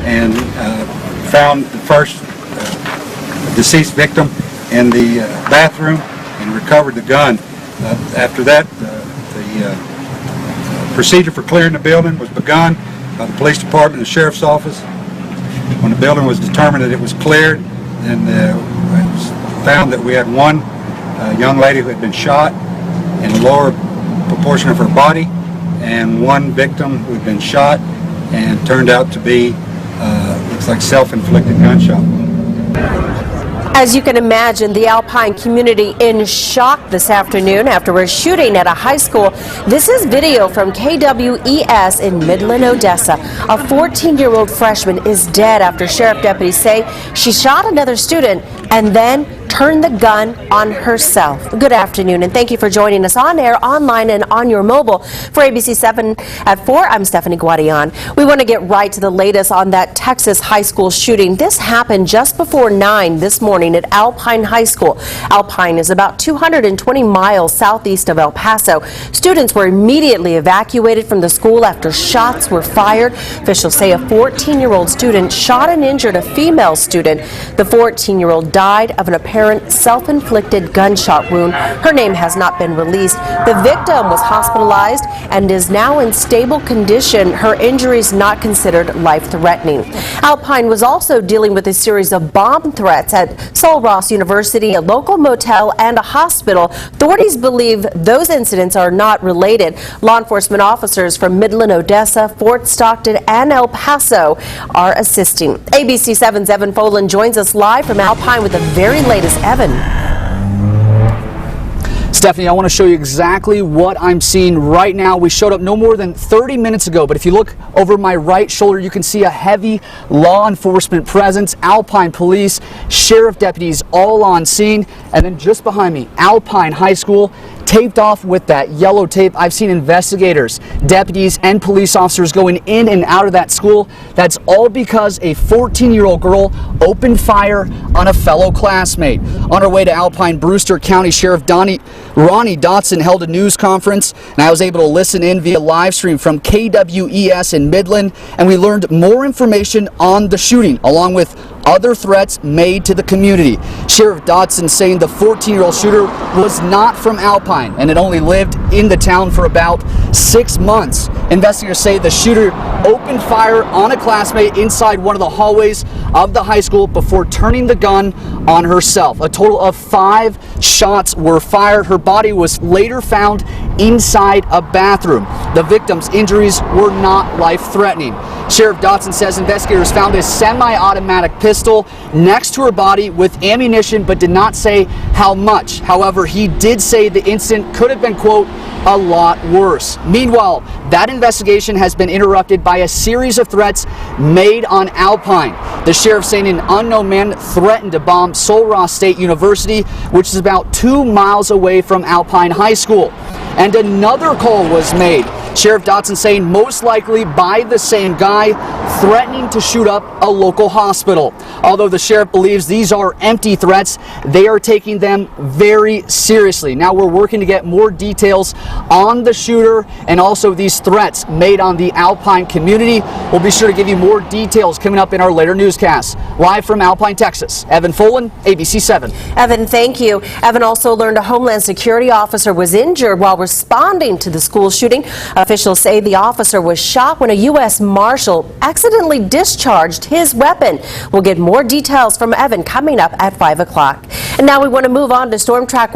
and found the first deceased victim in the bathroom and recovered the gun. After that, the procedure for clearing the building was begun by the police department and the sheriff's office. When the building was determined that it was cleared, then it was found that we had one young lady who had been shot in the lower proportion of her body, and one victim who had been shot and turned out to be looks like self-inflicted gunshot wound. As you can imagine, the Alpine community in shock this afternoon after a shooting at a high school. This is video from KWES in Midland, Odessa. A 14-year-old freshman is dead after sheriff deputies say she shot another student and then turned the gun on herself. Good afternoon, and thank you for joining us on air, online, and on your mobile. For ABC 7 at 4, I'm Stephanie Guadian. We want to get right to the latest on that Texas high school shooting. This happened just before 9 this morning at Alpine High School. Alpine is about 220 miles southeast of El Paso. Students were immediately evacuated from the school after shots were fired. Officials say a 14-year-old student shot and injured a female student. The 14-year-old died of an apparent self-inflicted gunshot wound. Her name has not been released. The victim was hospitalized and is now in stable condition. Her injuries not considered life-threatening. Alpine was also dealing with a series of bomb threats at Sul Ross University, a local motel, and a hospital. Authorities believe those incidents are not related. Law enforcement officers from Midland, Odessa, Fort Stockton, and El Paso are assisting. ABC 7's Evan Folan joins us live from Alpine with the very latest. Evan. Stephanie, I want to show you exactly what I'm seeing right now. We showed up no more than 30 minutes ago, but if you look over my right shoulder, you can see a heavy law enforcement presence, Alpine police, sheriff deputies all on scene, and then just behind me, Alpine High School, taped off with that yellow tape. I've seen investigators, deputies, and police officers going in and out of that school. That's all because a 14-year-old girl opened fire on a fellow classmate. On her way to Alpine, Brewster County Sheriff Ronnie Dotson held a news conference, and I was able to listen in via live stream from KWES in Midland, and we learned more information on the shooting, along with other threats made to the community. Sheriff Dotson saying the 14-year-old shooter was not from Alpine and had only lived in the town for about 6 months. Investigators say the shooter opened fire on a classmate inside one of the hallways of the high school before turning the gun on herself. A total of 5 shots were fired. Her body was later found inside a bathroom. The victim's injuries were not life-threatening. Sheriff Dotson says investigators found a semi-automatic pistol next to her body with ammunition, but did not say how much. However, he did say the incident could have been, quote, a lot worse. Meanwhile, that investigation has been interrupted by a series of threats made on Alpine. The sheriff saying an unknown man threatened to bomb Sul Ross State University, which is about 2 miles away from Alpine High School. And another call was made. Sheriff Dotson saying most likely by the same guy, threatening to shoot up a local hospital. Although the sheriff believes these are empty threats, they are taking them very seriously. Now we're working to get more details on the shooter and also these threats made on the Alpine community. We'll be sure to give you more details coming up in our later newscasts. Live from Alpine, Texas, Evan Folan, ABC 7. Evan, thank you. Evan also learned a Homeland Security officer was injured while responding to the school shooting. Officials say the officer was shot when a U.S. Marshal accidentally discharged his weapon. We'll get more details from Evan coming up at 5 o'clock. And now we want to move on to Storm Track